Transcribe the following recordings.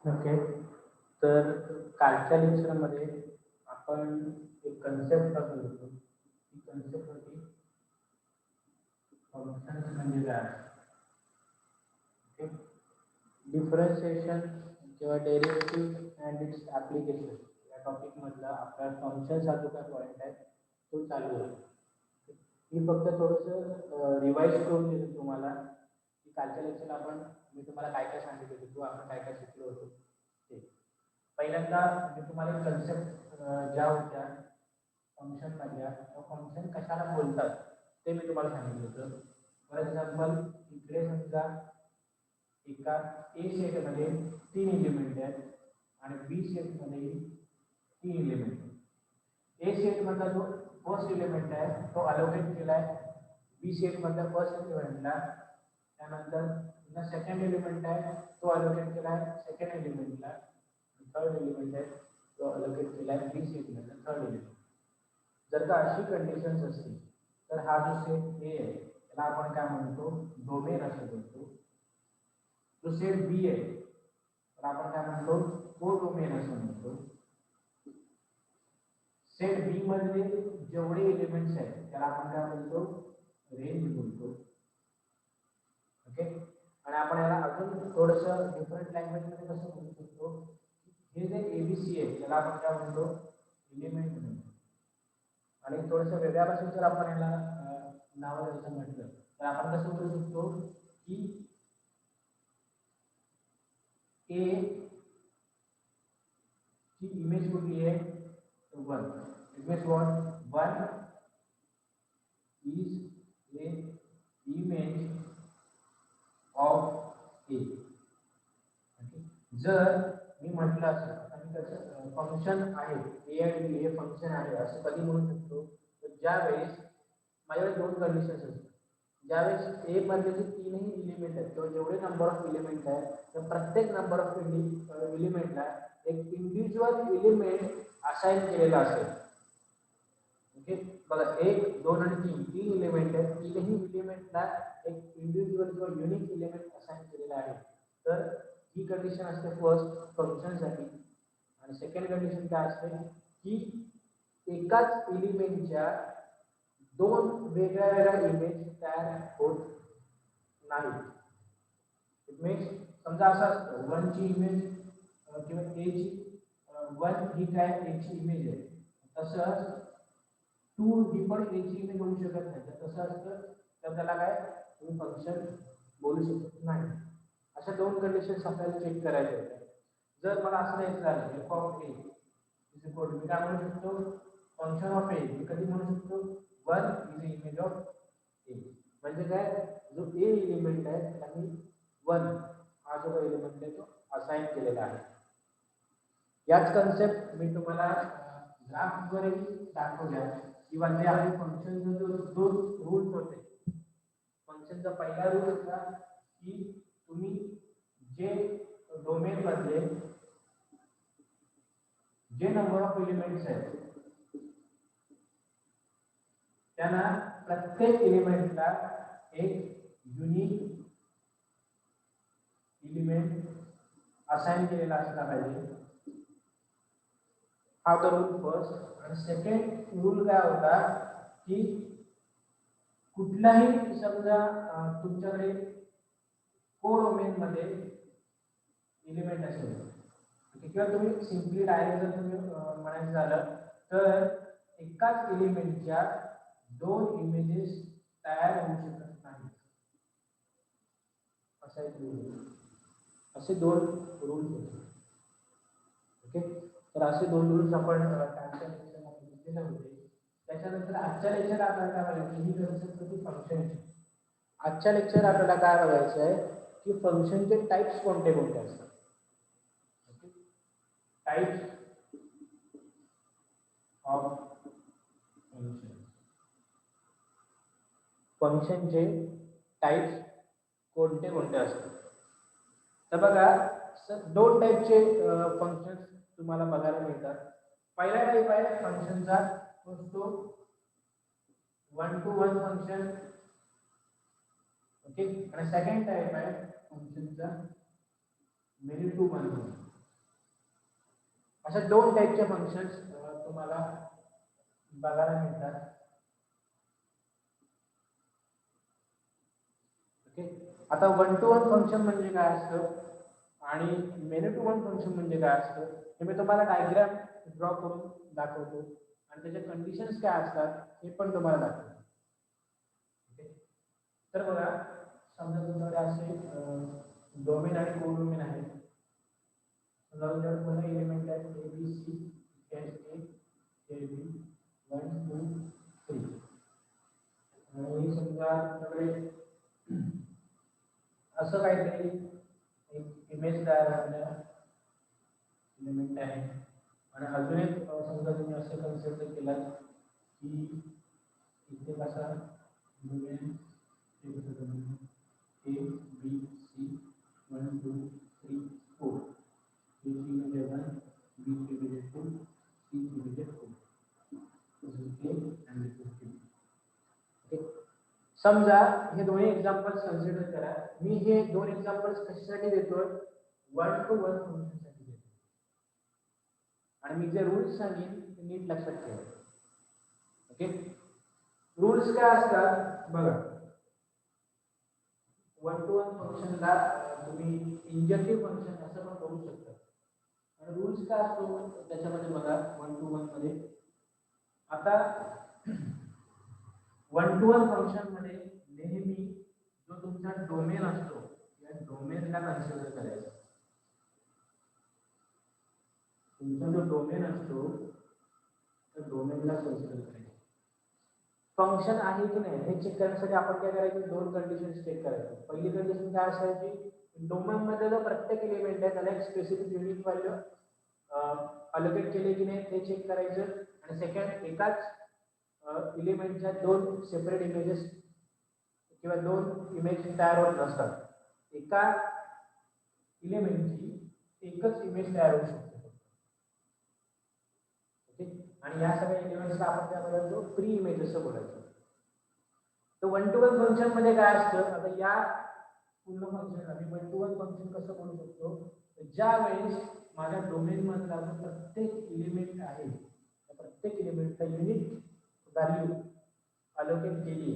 Okay. तर कालच्या लेक्चरमध्ये आपण एक कन्सेप्ट बघत होतो. ती कन्सेप्ट होती फंक्शन्स म्हणजे काय. ओके. डिफरन्शिएशन किंवा डेरिव्हेटिव्ह अँड इट्स ॲप्लिकेशन या टॉपिकमधला आपला फंक्शन्स हा जो काय पॉईंट आहे तो चालू आहे. मी फक्त थोडंसं रिवाईज करून देतो तुम्हाला की कालच्या लेक्चरला मी तुम्हाला काय काय सांगितलं होतं किंवा आपण काय काय शिकलो होतो ते. पहिल्यांदा मी तुम्हाला कन्सेप्ट ज्या होत्या फंक्शनमधल्या फंक्शन कशाला बोलतात ते मी तुम्हाला सांगितलं होतं. फॉर एक्झाम्पल इकडे समजा एका ए सेटमध्ये 3 एलिमेंट आहेत आणि बी सेटमध्ये 3 एलिमेंट आहेत. ए सेटमधला जो फर्स्ट एलिमेंट आहे तो अलोकेट केला आहे बी सेटमधल्या फर्स्ट एलिमेंटला. त्यानंतर सेकंड एलिमेंट आहे तो अलोकेट केला आहे सेकंड एलिमेंटला. थर्ड एलिमेंट आहे तो अलोकेट केला आहे बी सेटमधला थर्ड एलिमेंट. जर का अशी कंडिशन्स असतील तर हा जो सेट ए आहे त्याला आपण काय म्हणतो, डोमेन असं म्हणतो. जो सेट बी आहे तर आपण काय म्हणतो, कोडोमेन असं म्हणतो. सेट बी मधले जेवढे एलिमेंट्स आहेत त्याला आपण काय म्हणतो, रेंज बोलतो. ओके. आणि आपण याला अजून थोडंसं डिफरंट लँग्वेजमध्ये कसं बोलू शकतो, हे जे एबीसी आहे त्याला आपण काय म्हणतो, एलिमेंट म्हणतो. आणि थोडंसं वेगळ्या भाषेत जर आपण याला नाव द्यायचं म्हटलं तर आपण कसं बोलू शकतो की ए ची इमेज कुठली आहे, 1. It means what, 1 is a image of A. जर मी म्हटलं असं आणि त्याचं फंक्शन आहे ए आणि बी हे फंक्शन आहे असं कधी म्हणू शकतो, तर ज्यावेळेस माझ्याकडे दोन कंडिशन्स असतात. ज्यावेळेस ए मधले जे तीनही एलिमेंट आहेत किंवा जेवढे नंबर ऑफ एलिमेंट आहेत तर प्रत्येक नंबर ऑफ एलिमेंटला एक इंडिव्हिज्युअल एलिमेंट असाइन केलेला असेल. ओके. बघा 1, 2 आणि 3 एलिमेंट आहेत. तीनही एलिमेंटला एक इंडिव्हिज्युअल किंवा युनिक एलिमेंट असाइन केलेला आहे. तर ही कंडिशन असते फर्स्ट फंक्शनसाठी. आणि सेकंड कंडिशन काय असते की एकाच एलिमेंटच्या दोन वेगळ्या वेगळ्या इमेज तयार होत नाहीत. इट मीन्स समजा असं असतं 1 ची इमेज किंवा ए ची 1 ही काय ए ची इमेज आहे, तसंच 2 ही पण ए ची इमेज होऊ शकत नाही. तर तसं असतं तर त्याला काय तुम्ही फंक्शन बोलू शकत नाही. अशा दोन कंडिशन्स आपल्याला चेक करायच्या होत्या. जर मला असं नाही झालं F of A is equal to, मी काय म्हणू शकतो, फंक्शन ऑफ ए मी कधी म्हणू शकतो 1 इज इमेज ऑफ ए. म्हणजे काय, जो ए एलिमेंट आहे त्याला मी 1 हा जो एलिमेंट आहे तो असाइन केलेला आहे. याच कन्सेप्ट मी तुम्हाला ग्राफवरही दाखवल्या किंवा जे आपले फंक्शनचे जो दोन रूल्स होते. फंक्शनचा पहिला रूल होता की तुम्ही जे डोमेन मधले जे नंबर ऑफ एलिमेंट्स आहेत त्यांना प्रत्येक एलिमेंटला एक युनिक एलिमेंट असाइन केलेला असला पाहिजे. हा होता रूल फर्स्ट. आणि सेकंड रूल काय होता की कुठलाही समजा तुमच्याकडे कोडोमेन मध्ये एलिमेंट असेल किंवा तुम्ही सिम्पली डायरेक्ट जर तुम्ही म्हणायचं झालं तर एकाच एलिमेंटच्या दोन इमेजेस तयार होऊ शकत नाही. असा एक रूल, असे दोन रूल्स होते. ओके. तर असे दोन रूल्स आपण कालच्या लेक्चरमध्ये दिलेले होते. त्याच्यानंतर आजच्या लेक्चर आपल्याला काय बघायचं, ही कन्सेप्ट होती फंक्शनची. आजच्या लेक्चर आपल्याला काय बघायचं आहे की फंक्शनचे टाइप्स कोणते कोणते असतात. Types of function. फंक्शनचे टाइप्स कोणते कोणते असतात. तर बघा दोन टाइपचे फंक्शन्स तुम्हाला बघायला मिळतात. पहिला टाइप आहे फंक्शनचा तो 1 to 1 फंक्शन. ओके. आणि सेकंड टाइप आहे फंक्शनचा मेनी टू वन फंक्शन. अशा दोन टाईपचे फंक्शन्स तुम्हाला बघायला मिळतात. ओके, आता वन टू वन फंक्शन म्हणजे काय असतं आणि मेनी टू वन फंक्शन म्हणजे काय असतं हे मी तुम्हाला डायग्राम ड्रॉ करून दाखवतो आणि त्याचे कंडिशन्स काय असतात हे पण तुम्हाला दाखवतो. ओके, तर बघा समजा तुमच्याकडे असे डोमेन आणि कोडोमेन आहे. समजा तुमच्याकडे पहिला एलिमेंट आहे ए बी सी ए बी 1 2 3 आणि समजा तुमच्याकडे असं काहीतरी एक इमेज तयार आपल्या एलिमेंट आहे आणि अजून एक समजा तुम्ही असं कन्सिडर केला की इथे कसा डोमेन ए बी सी 1 2 3 4 ए म्हणजे 1 बी म्हणजे 2 सी म्हणजे 4 समजा हे दोन्ही एक्झाम्पल्स कन्सिडर करा. मी हे दोन एक्झाम्पल्स कशासाठी देतोय वन टू वन फंक्शनसाठी देतो आणि मी जे रूल्स सांगेन ते नीट लक्षात ठेवा. ओके, रूल्स काय असतात बघा. वन टू वन फंक्शनला तुम्ही इंजेक्टिव्ह फंक्शन असं पण करू शकता आणि रूल्स काय असतो त्याच्यामध्ये बघा. वन टू वन मध्ये आता वन टू वन फंक्शन मध्ये नेहमी जो तुमचा डोमेन असतो या डोमेनला कन्सिडर करायचा. तुमचा जो डोमेन असतो त्या डोमेनला कन्सिडर करायचा. फंक्शन आहे की नाही हे चेक करण्यासाठी आपण काय करायचं दोन कंडिशन्स चेक करायचं. पहिली कंडिशन काय असायची डोमेन मध्ये जो प्रत्येक एलिमेंट आहे त्याला एक स्पेसिफिक युनिक व्हॅल्यू अलोकेट केले की नाही ते चेक करायचं आणि सेकंड एकाच एलिमेंटच्या दोन सेपरेट इमेजेस किंवा दोन इमेज तयार होत नसतात. एका एलिमेंटची एकच इमेज तयार होऊ शकते. ओके, आणि या सगळ्या एलिमेंट्सला आपण काय बोलायचो प्री इमेज असं बोलायचं. तर वन टू वन फंक्शन मध्ये काय असतं आता या पूर्ण फंक्शन आम्ही वन टू वन फंक्शन कसं बोलू शकतो ज्या वेळेस माझ्या डोमेन मधला जो प्रत्येक एलिमेंट आहे त्या प्रत्येक एलिमेंटला युनिक व्हॅल्यू अलोकेट केली.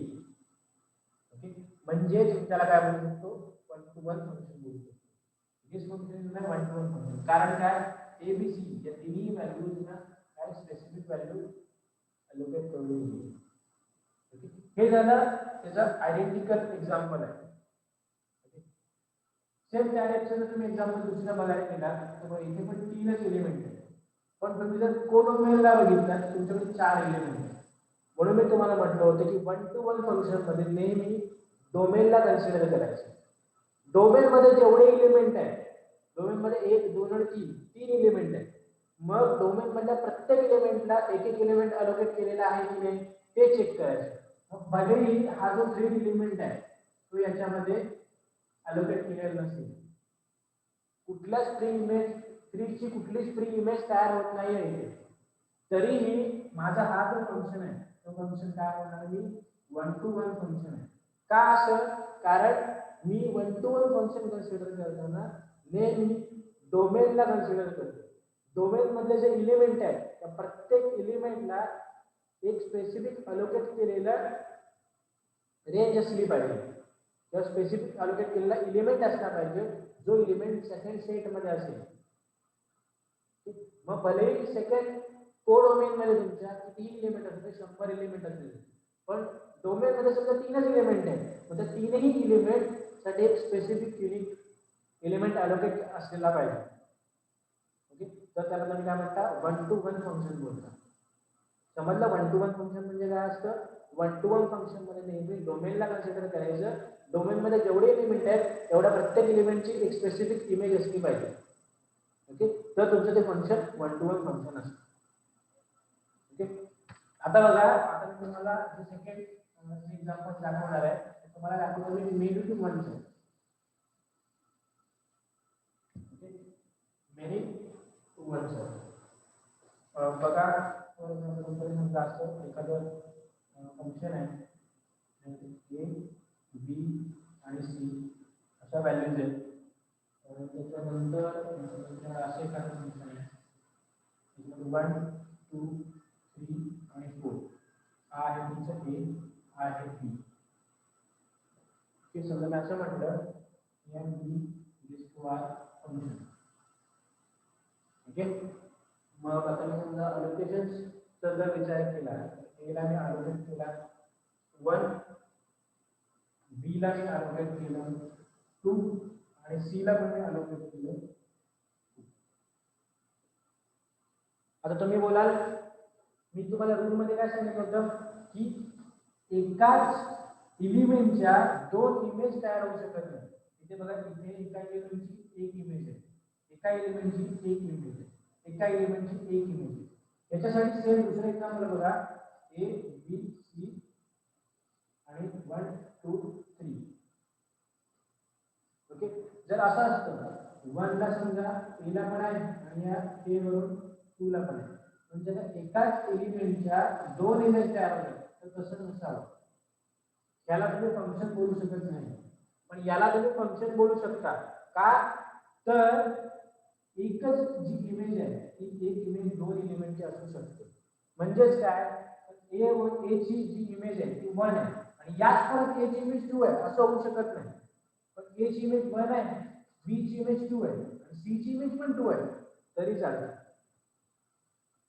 ओके, म्हणजे त्याला काय बोलू शकतो वन टू वन फंक्शन बोलू शकतो. This function is one to one function. कारण काय ए बी सी या तिन्ही व्हॅल्यूजना काय स्पेसिफिक व्हॅल्यू अलोकेट करून दिली. ओके, हे झालं त्याचं आयडेंटिकल एक्झाम्पल आहे. सेम त्या टाइपचं जर तुम्ही एक्झाम्पल दुसऱ्या बघायला गेला तर इथे पण तीनच एलिमेंट आहेत पण तुम्ही जर कोडोमेनला बघितला तर तुमच्याकडे 4 एलिमेंट आहेत. म्हणून मी तुम्हाला म्हटलं होतं की वन टू वन फंक्शन मध्ये नेहमी डोमेनला कन्सिडर करायचं. डोमेन मध्ये जेवढे एलिमेंट आहेत डोमेन मध्ये 1 2 आणि 3 एलिमेंट आहेत. मग डोमेन मधल्या प्रत्येक एलिमेंटला एक एक एलिमेंट अलोकेट केलेला आहे की नाही ते चेक करायचं. मग भलेही हा जो 3 एलिमेंट आहे तो याच्यामध्ये अलोकेट केलेला नसेल कुठल्याच प्री इमेज 3 ची कुठलीच प्री इमेज तयार होत नाही आहे तरीही माझा हा जो फंक्शन आहे तो फंक्शन काय होणार मी वन टू वन फंक्शन आहे. का असं कारण मी one to one function consider करताना नेहमी डोमेनला कन्सिडर करतो. डोमेन मधले जे एलिमेंट आहेत त्या प्रत्येक एलिमेंटला एक स्पेसिफिक अलोकेट केलेलं रेंज असली पाहिजे किंवा स्पेसिफिक अलोकेट केलेला एलिमेंट असला पाहिजे जो एलिमेंट सेकंड सेट मध्ये असेल. मग भलेही सेकंड कोडोमेन मध्ये तुमच्या किती एलिमेंट असतील 100 एलिमेंट असतील पण डोमेन मध्ये समजा 3च एलिमेंट आहेत मग त्या तीनही एलिमेंट साठी एक स्पेसिफिक युनिक एलिमेंट अलोकेट असलेला पाहिजे. ओके, तर त्याला तुम्ही काय म्हणता वन टू वन फंक्शन बोलता. समजलं वन टू वन फंक्शन म्हणजे काय असतं. वन टू वन फंक्शन मध्ये नेहमी डोमेनला कन्सिडर करायचं. डोमेन मध्ये जेवढे एलिमेंट आहेत तेवढ्या प्रत्येक एलिमेंटची एक स्पेसिफिक इमेज असली पाहिजे. ओके, तर तुमचं ते function one to one function असतं. ओके, आता बघा आता मी तुम्हाला जे सेकंड एक्झाम्पल दाखवणार आहे तुम्हाला दाखवतो मी मेनी टू वन चं. ओके, मेनी टू वन चं बघा फॉर एक्झाम्पल समजा असं एखादं फंक्शन आहे ए बी आणि सी अशा व्हॅल्यूज आहेत. त्याच्यानंतर असे एखादं फंक्शन आहे 1 2 3 आणि 4 हा आहे तुमचा ए, हा आहे बी. ओके, समजा मी असं म्हटलं M B is to R function. Okay, मग आता मी समजा अलोकेशनचा जर विचार केला, एला मी अलोकेट केला 1, बी ला मी अलोकेट केलं 2 आणि सी ला पण मी अलोकेट केलं. आता तुम्ही बोलाल, मी तुम्हाला रूल मध्ये काय सांगितलं होतं की एकाच एलिमेंटच्या दोन इमेज तयार होऊ शकत नाही. इथे बघा, इथे एका एलिमेंटची एक इमेज आहे, एका एलिमेंटची एक इमेज आहे, एका एलिमेंटची एक इमेज आहे. याच्यासाठी सेम दुसरं एक्झाम्पल बघा, ए बी सी आणि 1 2 3. ओके, जर असं असतं 1 ला समजा ए ला पण आहे आणि या ए वरून 2 ला पण आहे, म्हणजे एकाच एलिमेंटच्या दोन इमेज तयार होतात, तर तसं नसावं. याला तुम्ही फंक्शन बोलू शकत नाही, पण याला तुम्ही फंक्शन बोलू शकता. का तर एकच जी इमेज आहे ती एक इमेज दोन एलिमेंटची असू शकते. म्हणजेच काय, ए व ए ची जी इमेज आहे ती 1 आहे आणि याच परत ए ची इमेज 2 आहे असं होऊ शकत नाही. पण ए ची इमेज 1 आहे, बी ची इमेज 2 आहे आणि सी ची इमेज पण 2 आहे तरी चालतं.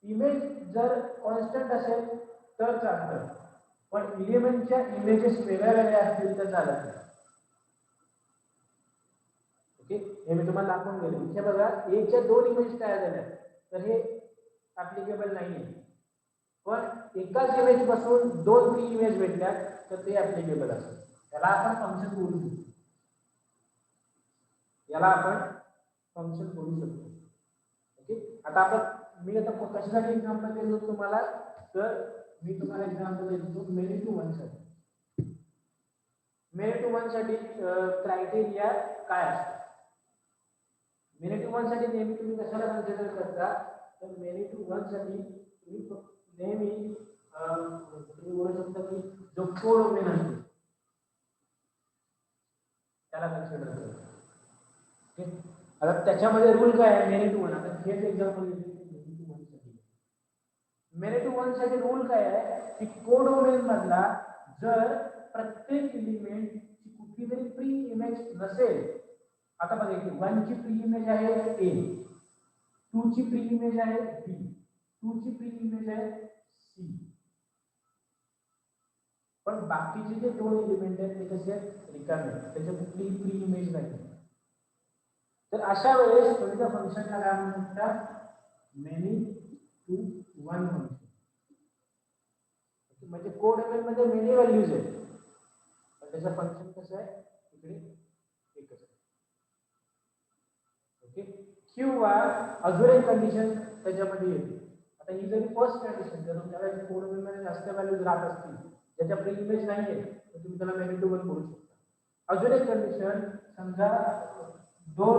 इमेज जर कॉन्स्टंट असेल तर चालतं, पण एलिमेंटच्या इमेजेस वेगळ्या वेगळ्या असतील तर चालत नाही. ओके, हे मी तुम्हाला दाखवून गेलो. इथे बघा, ए च्या दोन इमेज तयार झाल्या तर हे ऍप्लिकेबल नाहीये, पण एकाच इमेज पासून दोन प्री इमेज भेटल्या तर ते ऍप्लिकेबल असेल. याला आपण फंक्शन बोलू शकतो, याला आपण फंक्शन बोलू शकतो. ओके, आता आपण मी आता कशासाठी एक्झाम्पल देतो तुम्हाला, तर मी तुम्हाला एक्झाम्पल देतो मेनी टू वन साठी. मेनी टू वन साठी क्रायटेरिया काय असतो? मेनी टू वन साठी नेहमी तुम्ही कशाला कन्सिडर करता, तर मेनी टू वन साठी तुम्ही नेहमी तुम्ही बोलू शकता की जो कोडोमेन असतो त्याला कन्सिडर करता. ओके, आता त्याच्यामध्ये रूल काय आहे मेनी टू वन? आता हेच एक्झाम्पल घेतले मेनी टू वन साठी. मेनी टू वन साठी रूल काय आहे की कोडोमेन मधला जर प्रत्येक एलिमेंट ची कुठली तरी प्री इमेज नसेल, आता बघा इथे 1 ची प्री इमेज आहे ए, 2 ची प्री इमेज आहे बी, 2 ची प्री इमेज आहे सी, पण बाकीचे जे दोन एलिमेंट आहेत ते कसे रिकामे आहेत, त्याच्या कुठली प्री इमेज नाही. तर अशा वेळेस तुम्ही त्या फंक्शनला काय म्हणतात, मेनी टू वन फंक्शन. म्हणजे कोड एलिमेंट मध्ये मेनी व्हॅल्यूज आहेत, पण त्याचं फंक्शन कसं आहे इकडे एकच आहे. ओके, किंवा अजून एक कंडिशन त्याच्यामध्ये येते. आता ही जरी फर्स्ट कंडिशन, जर तुमच्याकडे कोड एलिमेंट मध्ये जास्त व्हॅल्यूज राहत असतील ज्याच्या प्री इमेज नाहीये तर तुम्ही त्याला मेनी टू वन बोलू शकता. अजून एक कंडिशन, समजा दोन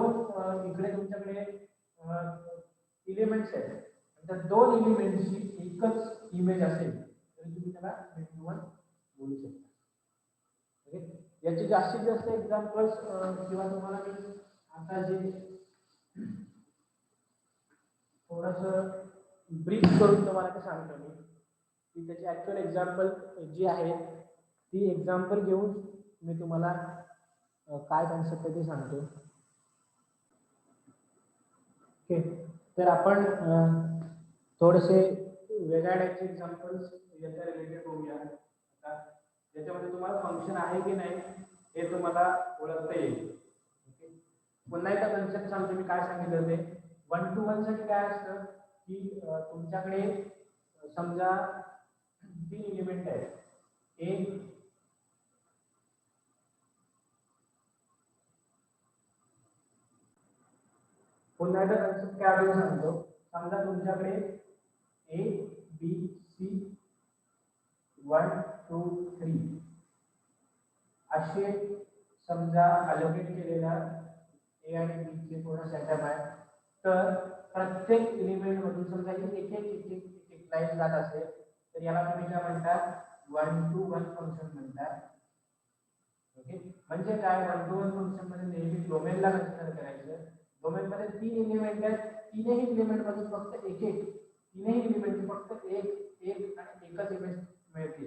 इकडे तुमच्याकडे एलिमेंट्स आहेत, त्या दोन एलिमेंट्सची एकच इमेज असेल तरी तुम्ही त्याला मेनी टू वन बोलू शकता. ओके, याचे जास्तीत जास्त एक्झाम्पल्स किंवा तुम्हाला मी आता जे थोडंसं ब्रीफ करून तुम्हाला ते सांगतो मी की त्याची ॲक्च्युअल एक्झाम्पल जी आहे ती एक्झाम्पल घेऊन मी तुम्हाला काय कन्सेप्ट आहे ते सांगतो. ओके, तर आपण थोडेसे वेगळ्या टाईपचे एक्झाम्पल्स याच्या रिलेटेड होऊया, ज्याच्यामध्ये तुम्हाला फंक्शन आहे की नाही हे तुम्हाला ओळखता येईल. ओके, पुन्हा एकदा कन्सेप्ट सांगतो मी काय सांगितलं ते. 1 टू 1 साठी काय असतं की तुमच्याकडे समजा 3 एलिमेंट आहेत ए, पुन्हा एकदा कन्सेप्ट काय आपण सांगतो. समजा तुमच्याकडे ए बी सी 1 2 3 असे समजा अलोकेट केलेला ए आणि बी चे पूर्ण सेटअप आहे. तर प्रत्येक एलिमेंट मधून समजा एक एक लाईन जात असेल तर याला तुम्ही काय म्हणतात, 1 टू 1 फंक्शन म्हणतात. ओके, म्हणजे काय, 1 टू 1 फंक्शन मध्ये नेहमी डोमेनला कन्सिडर करायचं. डोमेन मध्ये 3 एलिमेंट आहेत, तीनही एलिमेंट मधून फक्त एक तीनही एलिमेंटची फक्त एक आणि एकच इमेज मिळते.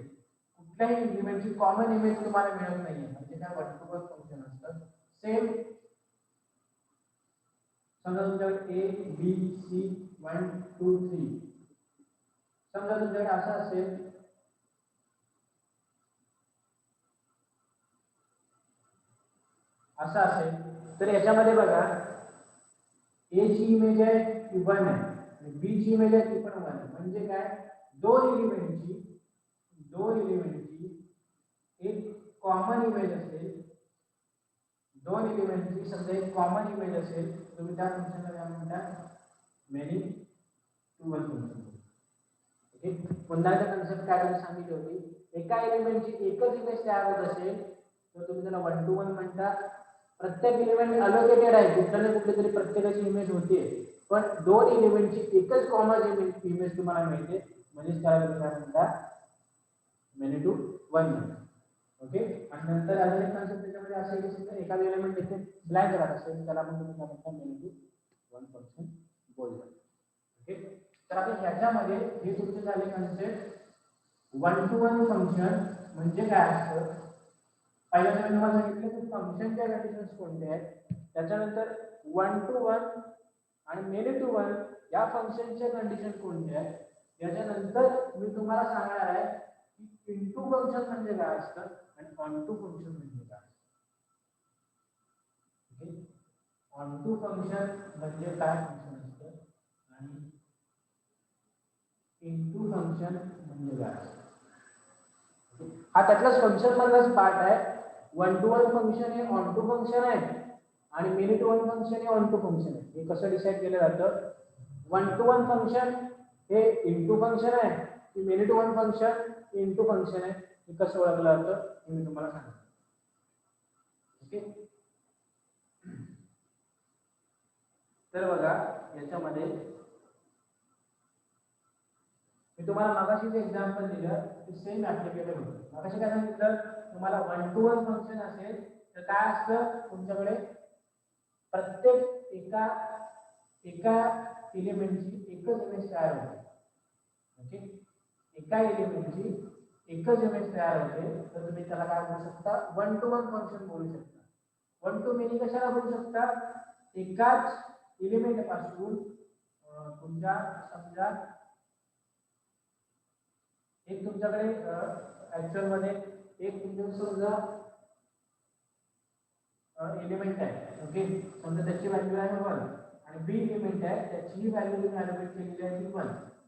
कुठल्याही एलिमेंटची कॉमन इमेज तुम्हाला मिळत नाहीये, म्हणजे काय वन टू वन फंक्शन असतं. सेम समजा तुमच्याकडे ए बी सी 1 2 3 समजा तुमच्याकडे असं असेल तर याच्यामध्ये बघा ए ची इमेज आहे ती 1 आहे आणि बी ची इमेज आहे ती पण 1 आहे. म्हणजे काय दोन एलिमेंटची एक कॉमन इमेज असेल, दोन एलिमेंटची समजा एक कॉमन इमेज असेल, तुम्ही त्या फंक्शनला काय म्हणता many to one function. Okay, पुन्हा एकदा कन्सेप्ट काय सांगितली होती, एका एलिमेंटची एकच इमेज तयार होत असेल तर तुम्ही त्याला वन टू वन म्हणता. प्रत्येक एलिमेंट अलोकेटेड आहे, कुठल्या ना कुठली तरी प्रत्येकाची इमेज होते, पण दोन एलिमेंटची एकच कॉमन इमेज तुम्हाला मिळते, म्हणजे त्याला तुम्ही काय म्हणता मेनी टू वन. ओके, आणि नंतर अजून एक कन्सेप्ट त्याच्यामध्ये असेल की समजा एखादा एलिमेंट इथे ब्लँक राहत असेल त्याला पण तुम्ही काय म्हणता मेनी टू वन फंक्शन बोलता. ओके, तर आता ह्याच्यामध्ये हे तुमचे झाले concept one to one function म्हणजे काय असतं. पहिल्यांदा मी तुम्हाला सांगितलं की फंक्शनच्या कंडिशन्स कोणत्या आहेत, त्याच्यानंतर वन टू वन आणि मेनी टू वन या फंक्शनच्या कंडिशन कोणत्या आहेत, याच्यानंतर मी तुम्हाला सांगणार आहे की इनटू फंक्शन म्हणजे काय असतं आणि ऑनटू फंक्शन म्हणजे काय. ओके, ऑनटू फंक्शन म्हणजे काय फंक्शन असतं आणि इनटू फंक्शन म्हणजे काय असतं. हा त्यातलाच फंक्शन मधलाच पार्ट आहे. वन टू वन फंक्शन हे ऑन टू फंक्शन आहे आणि मेनी टू वन फंक्शन हे ऑन टू फंक्शन आहे. हे कसं डिसाइड केलं जातं, वन टू वन फंक्शन हे इनटू फंक्शन आहे की many to one function into function आहे, हे कसं ओळखलं जातं हे मी तुम्हाला सांगतो. ओके, तर बघा याच्यामध्ये मी तुम्हाला मागाशी जे एक्झाम्पल दिलं ते सेम ऍप्लिकेबल होतं. मागाशी काय सांगितलं तुम्हाला वन टू वन फंक्शन असेल तर काय असतं तुमच्याकडे प्रत्येक एका एलिमेंटची एकच इमेज तयार होते. ओके, एका एलिमेंटची एकच इमेज तयार होते तर तुम्ही त्याला काय बोलू शकता वन टू वन फंक्शन बोलू शकता. वन टू मेनी कशाला बोलू शकता, एकाच एलिमेंट पासून तुमच्या समजा एक तुमच्याकडे ऍक्च्युअल मध्ये एक तुमच्या समजा एलिमेंट आहे. ओके, समजा त्याची व्हॅल्यू आहे 1 आणि बी एलिमेंट आहे त्याची व्हॅल्यू तुम्ही अलोकेट केलेली आहे ती 1,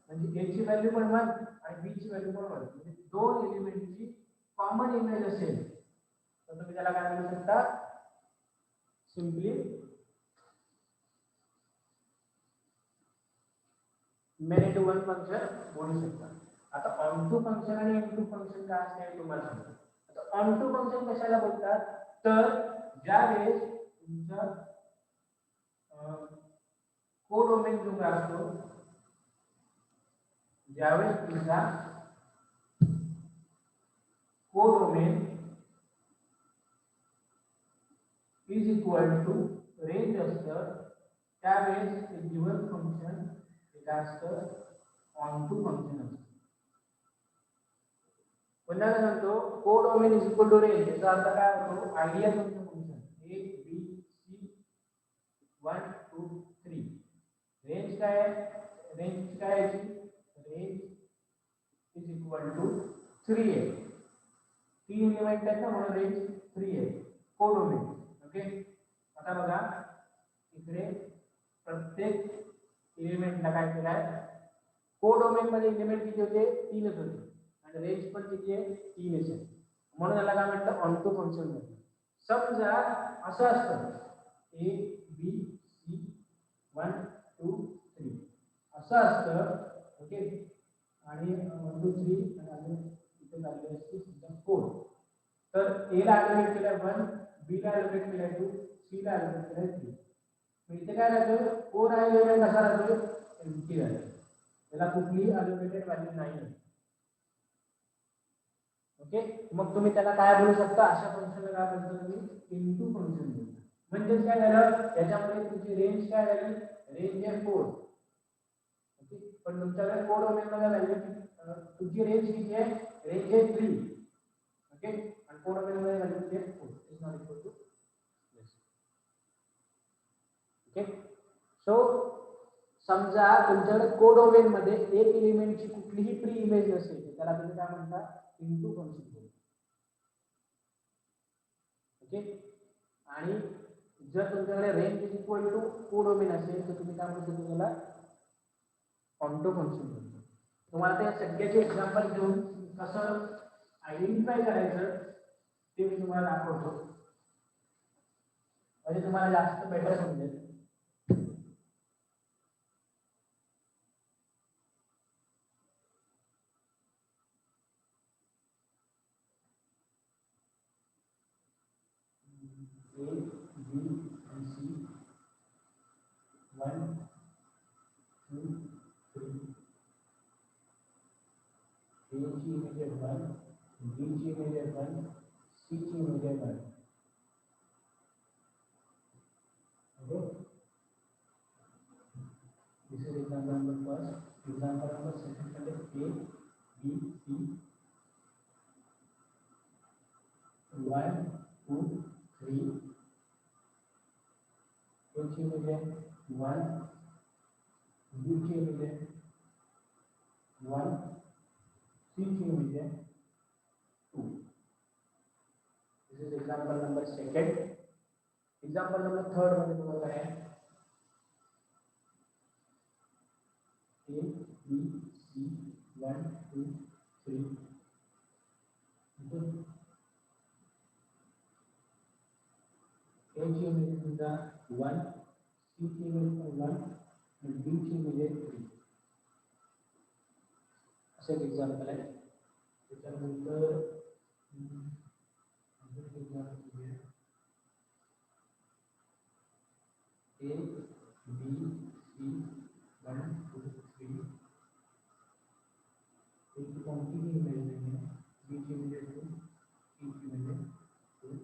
म्हणजे ए ची व्हॅल्यू पण 1 आणि बी ची व्हॅल्यू पण 1, म्हणजे दोन एलिमेंटची कॉमन इमेज असेल तर तुम्ही त्याला काय म्हणू शकता simply many to one function बोलू शकता. आता ऑन टू फंक्शन आणि इनटू फंक्शन काय असते तुम्हाला सांगतो. आता ऑन टू फंक्शन कशाला बोलतात, तर ज्या वेळेस तुमचा कोडोमेन जो काय असतो, ज्यावेळेस तुमचा codomain is equal to range असतं त्यावेळेस ते गिवन फंक्शन काय असतं ऑन टू फंक्शन असतं. पुन्हा सांगतो codomain is equal to range, याचा अर्थ काय होतो ideal function A B C 1 2 3 range काय आहे, रेंज काय आहे, रेंज इज इक्वल टू 3 आहे. तीन एलिमेंट आहेत ना म्हणून रेंज 3 आहे कोडोमेन. ओके, आता बघा इकडे प्रत्येक एलिमेंटला काय केलं आहे, कोडोमेन मध्ये एलिमेंट किती होते 3च होते आणि रेंज पण किती आहे 3च आहे, म्हणून याला काय म्हणतात ऑन टू फंक्शन म्हणतात. समजा असं असतं ए बी सी 1 2 3 असं असतं. ओके, आणि 1 2 3 आणि अजून इथे लागले असते समजा 4, तर ए ला अलोकेट केलाय 1, बी ला अलोकेट केलाय 2, सी ला अलोकेट केलाय 3. इथे काय राहतोय 4 हा एलिमेंट कसा राहतोय एम्प्टी राहतोय, याला कुठलीही अलोकेटेड व्हॅल्यू नाही. ओके, मग तुम्ही त्याला काय बोलू शकता, अशा फंक्शनला काय बोलता तुम्ही इनटू फंक्शन बोलता. म्हणजे काय झालं याच्यामध्ये तुमची रेंज काय झाली, रेंज आहे 4. ओके, पण तुमच्याकडे कोडोमेन मध्ये व्हॅल्यू तुमची रेंज किती आहे? रेंज आहे 3. ओके, आणि कोडोमेन मध्ये व्हॅल्यू किती आहे? 4 is not equal to this. Okay, so समजा तुमच्याकडे कोडोमेन मध्ये एक एलिमेंटची कुठलीही प्री इमेज नसेल, त्याला तुम्ही काय म्हणता? इनटू फंक्शन बोलतो. ओके, आणि जर तुमच्याकडे range is equal to codomain असेल तर तुम्ही काय म्हणतो? त्याला ऑन्टो फंक्शन बोलतो. तुम्हाला त्या सगळ्याचे एक्झाम्पल घेऊन कसं आयडेंटिफाय करायचं ते मी तुम्हाला दाखवतो, म्हणजे तुम्हाला जास्त बेटर समजेल. A, B and C, 1, 2, 3. A ची इमेज आहे 1, B ची इमेज आहे 1, C ची इमेज आहे 1. Okay, this is example number first. Example number second मध्ये A, B, C, 1, 2, 3. A ची इमेज आहे 1, B ची इमेज आहे 1, C ची इमेज आहे 2. This is example number second. Example number third मध्ये तुम्हाला काय आहे? A, B, C, 1, 2, 3. A ची इमेज तुमचा 1, C ची इमेज 1 आणि B ची इमेज 3. असे एक एक्झाम्पल आहे. त्याच्यानंतर A, B, C, 1, 2, 3. A ची कोणतीही इमेज नाही आहे. B ची इमेज 2, C ची इमेज 2.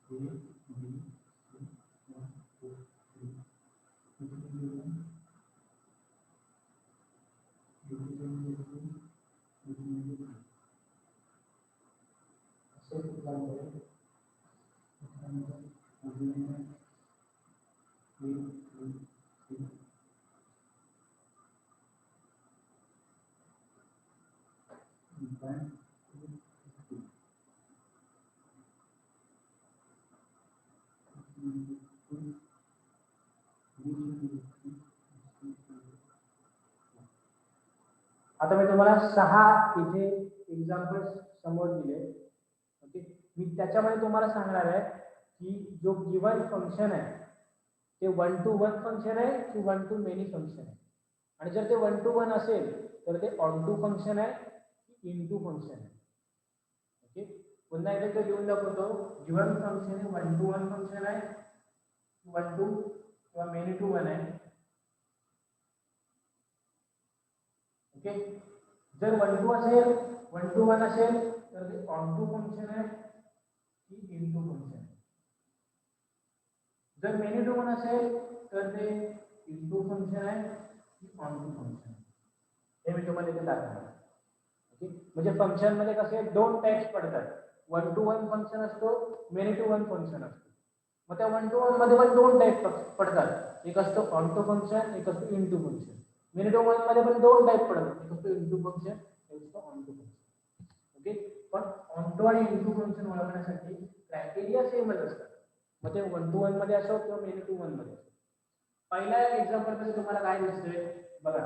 A, B, C, 1, 2, 3. आता मी तुम्हाला 6 इथे एक्झाम्पल्स समोर दिले. ओके, मी त्याच्यामध्ये तुम्हाला सांगणार आहे की जो गिवन फंक्शन आहे ते 1 to 1 फंक्शन आहे की 1 to मेनी फंक्शन आहे, आणि जर ते 1 to 1 असेल तर ते ऑनटू फंक्शन आहे की इनटू फंक्शन आहे. ओके, पुन्हा एकदा लिहून दाखवतो. गिवन फंक्शन हे 1 to 1 फंक्शन आहे, 1 to किंवा मेनी टू 1 आहे. ओके, जर 1 to असेल 1 to 1 असेल तर ते ऑनटू फंक्शन आहे की इनटू फंक्शन आहे. जर मेनी टू 1 असेल तर ते इनटू फंक्शन आहे की ऑनटू फंक्शन आहे. हे मी तुम्हाला इथे दाखवणार. ओके, म्हणजे फंक्शन मध्ये कसे दोन टाइप्स पडतात. 1 to 1 फंक्शन असतो, मेनी टू 1 फंक्शन असतो. मग त्या 1 to 1 मध्ये पण दोन टाइप पडतात. एक असतो ऑनटू फंक्शन, एक असतो इनटू फंक्शन. मेनी टू 1 मध्ये पण दोन टाइप पडतात. एक असतो इनटू फंक्शन, एक असतो ऑनटू फंक्शन. ओके, पण ऑनटू आणि इनटू फंक्शन ओळखण्यासाठी क्रायटेरिया सेमच असतात. मग ते 1 to 1 मध्ये असो किंवा मेनी टू 1 मध्ये असो. पहिल्या एक्झाम्पल मध्ये तुम्हाला काय दिसतंय बघा.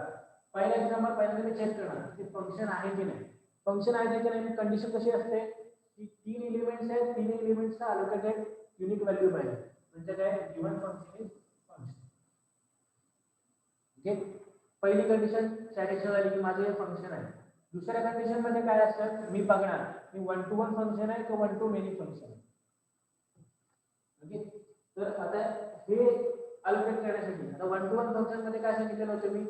पहिला एक्झाम्पल पहिल्यांदा मी चेक करणार की फंक्शन आहे की नाही. फंक्शन आहे की नाही, कंडिशन कशी असते की 3 एलिमेंट्स आहेत, 3 एलिमेंट्सचा अलोकेटेड युनिक व्हॅल्यू पाहिजे. म्हणजे काय, given function is function. Okay, पहिली कंडिशन सॅटिस्फाय झाली की माझे हे फंक्शन आहे. दुसऱ्या कंडिशन मध्ये काय असतं, मी बघणार की 1 to 1 फंक्शन आहे किंवा 1 to मेनी फंक्शन आहे. ओके, तर आता हे अलोकेट करण्यासाठी आता 1 to 1 फंक्शन मध्ये काय सांगितलं होतं मी,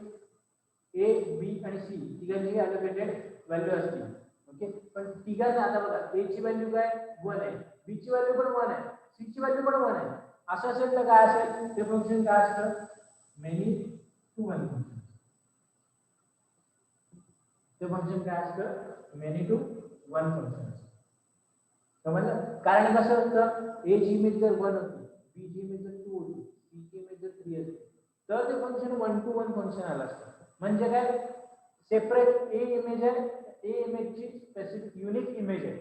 A, B आणि C तिघांची अलोकेटेड व्हॅल्यू असतील. ओके, पण तिघांना आता बघा A ची व्हॅल्यू काय 1 आहे, B ची व्हॅल्यू पण 1 आहे, C ची व्हॅल्यू पण 1 आहे. असं असेल तर काय असेल, ते फंक्शन काय असतं, मेनी टू वन फंक्शन. ते फंक्शन काय असतं, मेनी टू वन फंक्शन. समजलं? कारण कसं असतं, ए ची इमेज जर 1 होती, बी ची इमेज जर 2 होती, सी ची इमेज जर 3 असते, तर ते फंक्शन 1 to 1 फंक्शन आलं असतं. म्हणजे काय, सेपरेट ए इमेज आहे, ए इमेजची स्पेसिफिक युनिक इमेज आहे,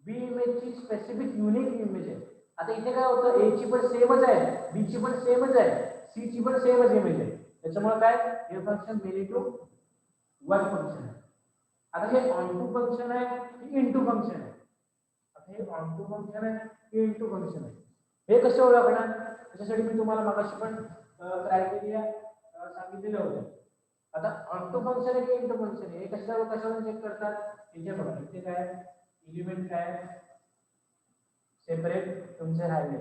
बी इमेजची स्पेसिफिक युनिक इमेज आहे. आता इथे काय होतं, ए ची पण सेमच आहे, बी ची पण सेमच आहे, सी ची पण सेमच इमेज आहे. त्याच्यामुळे काय, हे function many to one function आहे. आता हे ऑन टू फंक्शन आहे की इनटू फंक्शन आहे, आता हे ऑन टू फंक्शन आहे की इनटू फंक्शन आहे, हे कसं ओळखणार, त्याच्यासाठी मी तुम्हाला मागाशी पण क्रायटेरिया सांगितलेलं होतं. आता ऑन टू फंक्शन आहे की इनटू फंक्शन आहे, हे कशावर चेक करतात, इथे बघा, इथे काय एलिमेंट काय सेपरेट तुमचे राहिले.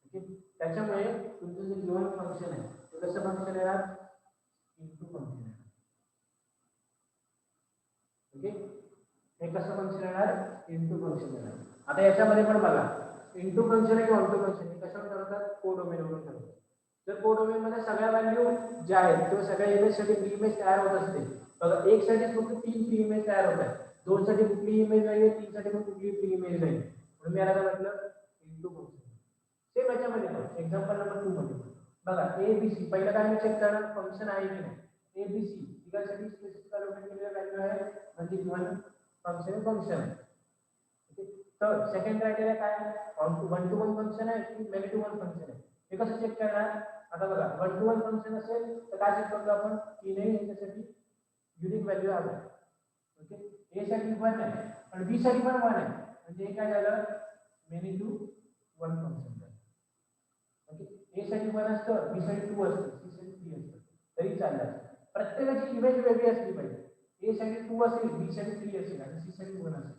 ओके, त्याच्यामुळे तुमचं जे गिवन फंक्शन आहे ते कसं फंक्शन येणार, इनटू फंक्शन आहे. ओके, हे कसं फंक्शन येणार, इनटू फंक्शन येणार. आता याच्यामध्ये पण बघा, इनटू फंक्शन आहे की ऑन टू फंक्शन, हे कशावर ठरवतात, कोडोमेन वरून ठरवतात. जर कोडोमेन मध्ये सगळ्या व्हॅल्यू ज्या आहेत किंवा सगळ्या इमेज साठी प्री इमेज तयार होत असते, बघा एक साठी फक्त 3 प्री इमेज तयार होत आहेत, 2 साठी कुठली इमेज नाहीये, 3 साठी पण कुठली प्री इमेज नाही, म्हणून मी याला काय म्हटलं, इनटू फंक्शन. सेम याच्यामध्ये पण एक्झाम्पल नंबर 2 मध्ये बघा, ए बी सी, पहिला काय मी चेक करणार, फंक्शन आहे की नाही. ए बी सी तिघांसाठी स्पेसिफिक अलोकेट केलेल्या व्हॅल्यू आहे, म्हणजे गिवन फंक्शन आहे. ओके, तर सेकंड क्रायटेरिया काय आहे, वन टू वन फंक्शन आहे की मेनी टू वन फंक्शन आहे, हे कसं चेक करणार. आता बघा, वन टू वन फंक्शन असेल तर काय चेक करतो आपण, की नाही याच्यासाठी युनिक व्हॅल्यू आहे. ओके, ए साठी 1 आहे आणि बी साठी पण 1 आहे, म्हणजे हे काय झालं, मेनी टू वन फंक्शन झालं. ओके, ए साठी 1 असतं, बी साठी 2 असतं, सी साठी 3 असतं, तरी चाललं. प्रत्येकाची इमेज वेगळी असली पाहिजे, ए साठी 2 असेल, बी साठी 3 असेल आणि सी साठी 1 असेल,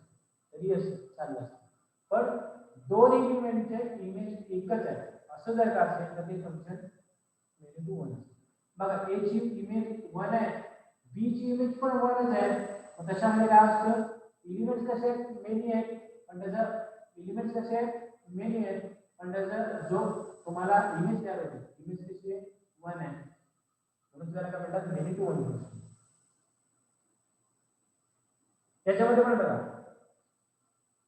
तरी असं चाललं असतं. पण दोन एलिमेंटचे इमेज एकच आहे असं जर का असेल तर ते फंक्शन मेनी टू वन असतं. बघा, ए ची इमेज 1 आहे, बी ची इमेज पण 1च आहे, मग त्याच्यामध्ये काय असतं, एलिमेंट्स कसे आहेत, मेनी आहेत, पण त्याचा एलिमेंट्स कसे आहेत, मेनी आहेत, पण त्याचा जो तुम्हाला इमेज तयार होते, इमेज कशी आहे, 1 आहे, म्हणून त्याला काय म्हणतात, मेनी टू वन फंक्शन. त्याच्यामध्ये पण बघा,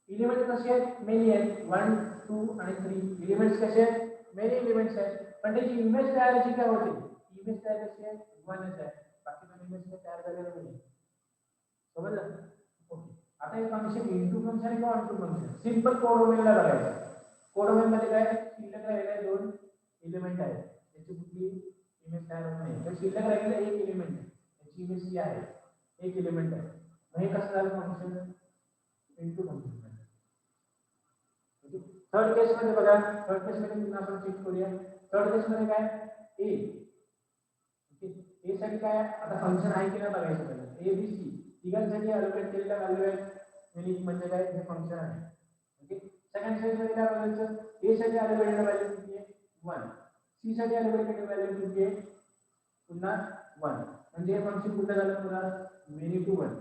एलिमेंट कसे आहेत, मेनी आहेत, 1 2 आणि 3 एलिमेंट्स कसे आहेत, मेनी एलिमेंट्स आहेत, पण त्याची इमेज तयार कशी काय होते, इमेज तयार कशी आहे, 1च आहे, बाकी पण इमेज तयार झालेलं नाही. समजलं? ओके, आता हे फंक्शन इनटू फंक्शन किंवा ऑन टू फंक्शन, सिंपल कोडोमेनला बघायचं. कोडोमेन मध्ये काय शिल्लक राहिलेले दोन एलिमेंट आहेत, त्याची कुठली इमेज तयार होत नाही, तर शिल्लक राहिलेलं एक एलिमेंट आहे, त्याची इमेज ही आहे, एक एलिमेंट आहे, मग हे कसं झालं फंक्शन, इनटू फंक्शन. थर्ड केस मध्ये बघा, थर्ड केस मध्ये आपण चेक करूया. थर्ड केस मध्ये काय, ए, ओके, ए साठी काय, आता फंक्शन आहे की नाही बघायचं पहिलं. ए बी सी तिघांसाठी अलोकेट केलेल्या व्हॅल्यू आहेत, युनिक म्हणजे काय, हे फंक्शन आहे. ओके, सेकंड केस मध्ये काय बघायचं, ए साठी अलोकेटेड व्हॅल्यू किती आहे, 1, सी साठी अलोकेटेड व्हॅल्यू किती आहे, पुन्हा 1, म्हणजे हे फंक्शन कुठलं झालं, पुन्हा मेनी टू वन.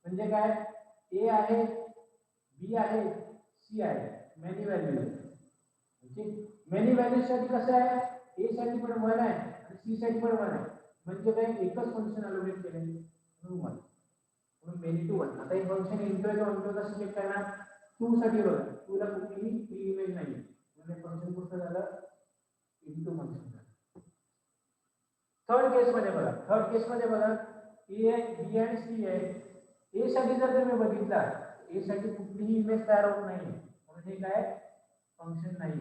म्हणजे काय, ए आहे, बी आहे, सी आहे, मेनी व्हॅल्यू आहे. ओके, मेनी व्हॅल्यू साठी कसं आहे, ए साठी पण 1 आहे आणि सी साठी पण 1 आहे, म्हणजे काय एकच फंक्शन अलोकेट केले, म्हणून 1, म्हणून मेनी टू वन. आता हे फंक्शन इनटू आहे ऑन टू कसं चेक करणार, 2 साठी बघा, 2 ला कुठलीही प्री इमेज नाही, म्हणजे फंक्शन कुठलं झालं, इनटू फंक्शन झालं. थर्ड केस मध्ये बघा, थर्ड केस मध्ये बघा, ए आहे, बी आणि सी आहे. ए साठी जर तुम्ही बघितला, ए साठी कुठलीही इमेज तयार होत नाही, म्हणून हे काय फंक्शन नाही.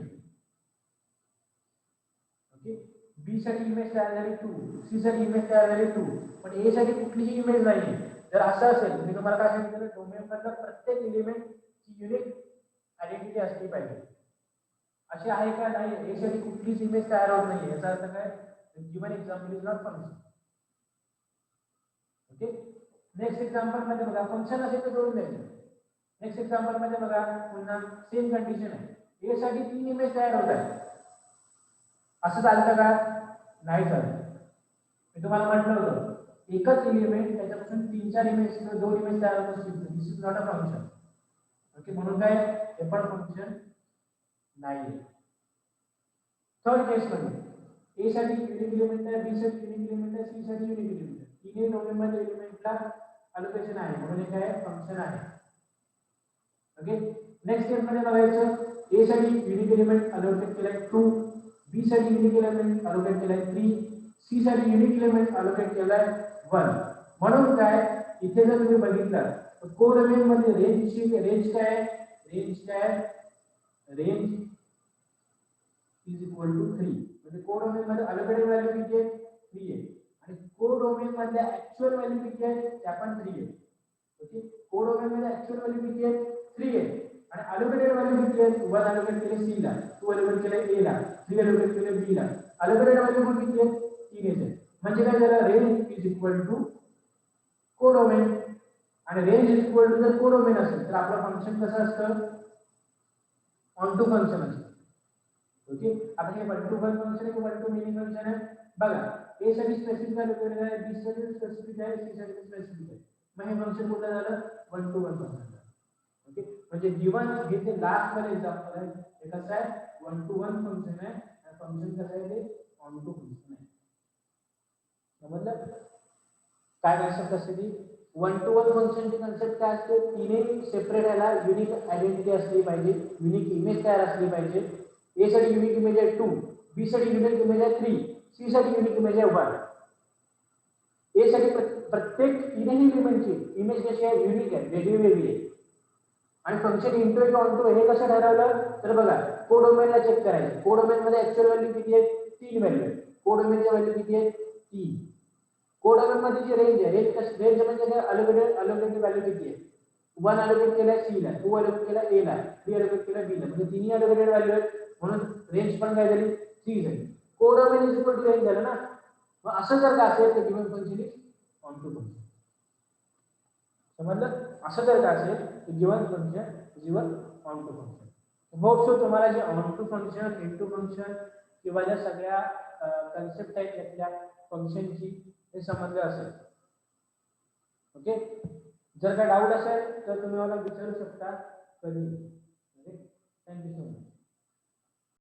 ओके, बी साठी इमेज तयार झाली 2, सी साठी इमेज तयार झाली 2, पण ए साठी कुठलीही इमेज नाही. जर असं असेल, मी तुम्हाला काय सांगितलं, डोमेन मधला प्रत्येक एलिमेंट ची युनिक आयडेंटिटी असली पाहिजे. अशी आहे का, नाही, ए साठी कुठलीच इमेज तयार होत नाही, याचा अर्थ काय, given example is not function. Okay, next example मध्ये बघा, फंक्शन असेल तर जोडून द्यायचं. नेक्स्ट एक्झाम्पल मध्ये बघा, पुन्हा सेम कंडिशन आहे, ए साठी 3 इमेज तयार होत आहे, असं चालतं का, नाही चालत. मी तुम्हाला म्हटलं होतं, एकच एलिमेंट त्याच्यापासून 3-4 इमेज किंवा 2 इमेज तयार होत असतील, this is not a function. Okay, म्हणून काय, हे पण फंक्शन नाही. थर्ड केस मध्ये ए साठी युनिक एलिमेंट आहे, बी साठी युनिक एलिमेंट आहे, सी साठी युनिक एलिमेंट आहे. तिन्ही डोमेन मध्ये एलिमेंटला अलोकेशन आहे म्हणून हे काय फंक्शन आहे. ओके, नेक्स्ट केस मध्ये बघायचं ए साठी युनिक एलिमेंट अलोकेट केलाय 2, बी साठी युनिक एलिमेंट अलोकेट केलाय 3, सी साठी युनिक एलिमेंट अलोकेट केलाय 1. म्हणून काय इथे जर तुम्ही बघितलं तर कोडोमेन मध्ये रेंज काय आहे, रेंज इज इक्वल टू 3. म्हणजे कोडोमेन मध्ये अलोकेटेड व्हॅल्यू किती आहे 3 आहे आणि कोडोमेन मध्ये ऍक्च्युअल व्हॅल्यू किती आहे त्या पण 3 आहे. ओके, कोडोमेन मध्ये ऍक्च्युअल व्हॅल्यू किती आहे 3 आहे आणि अलोकेटेड व्हॅल्यू किती आहे 1 अलोकेट केले सी ला, 2 अलोकेट केले ए ला, 3 अलोकेट केले बी ला. अलोकेटेड व्हॅल्यू पण किती आहे 3 आहे. म्हणजे काय झालं range is equal to codomain आणि रेंज इज इक्वल टू जर कोडोमेन असेल तर आपलं फंक्शन कसं असतं ऑन टू फंक्शन असतं. ओके, आता हे वन टू वन फंक्शन आहे की वन टू मेनी फंक्शन आहे बघा. ए साठी स्पेसिफिक अलोकेटेड आहे, बी साठी स्पेसिफिक आहे, सी साठी स्पेसिफिक आहे. मग हे फंक्शन कुठलं झालं one to one function. Okay, म्हणजे गिवन हे ते लास्ट मध्ये एक्झाम्पल आहे हे कसं आहे वन टू वन फंक्शन आहे आणि फंक्शन कसं आहे ते ऑन टू फंक्शन आहे. समजलं काय कन्सेप्ट असते ती वन टू वन फंक्शनची कन्सेप्ट काय असते तिने सेपरेट याला युनिक आयडेंटिटी असली पाहिजे, युनिक इमेज तयार असली पाहिजे. ए साठी युनिक इमेज आहे 2, बी साठी युनिक इमेज आहे 3, सी साठी युनिक इमेज आहे 1. ए साठी प्रत्येक तीनही एलिमेंटची इमेज कशी आहे युनिक आहे, वेगळी आहे. आणि फंक्शन इंटू किंवा ऑनटू हे कसं ठरवलं तर बघा कोडोमेनला चेक करायचं. कोडोमेन मध्ये ऍक्च्युअल व्हॅल्यू किती आहे 3 व्हॅल्यू आहे. कोडोमेनची व्हॅल्यू किती आहे 3. कोडोमेन मध्ये जी रेंज आहे रेंज म्हणजे काय अलोकेटेड व्हॅल्यू किती आहे 1 अलोकेट केलाय सी ला, 2 अलोकेट केलाय ए ला, 3 अलोकेट केलाय बी ला. म्हणजे तिन्ही अलोकेटेड व्हॅल्यू आहेत म्हणून रेंज पण काय झाली 3 झाली. Codomain is equal to range झालं ना. मग असं जर का असेल तर given function is onto function. समजलं असं जर का असेल तर given function is onto function. Hope so तुम्हाला जे onto function into function किंवा ज्या सगळ्या कन्सेप्ट आहेत त्यातल्या फंक्शनची हे समजलं असेल. ओके, जर का डाऊट असेल तर तुम्ही मला विचारू शकता कधी. Okay, thank you so much.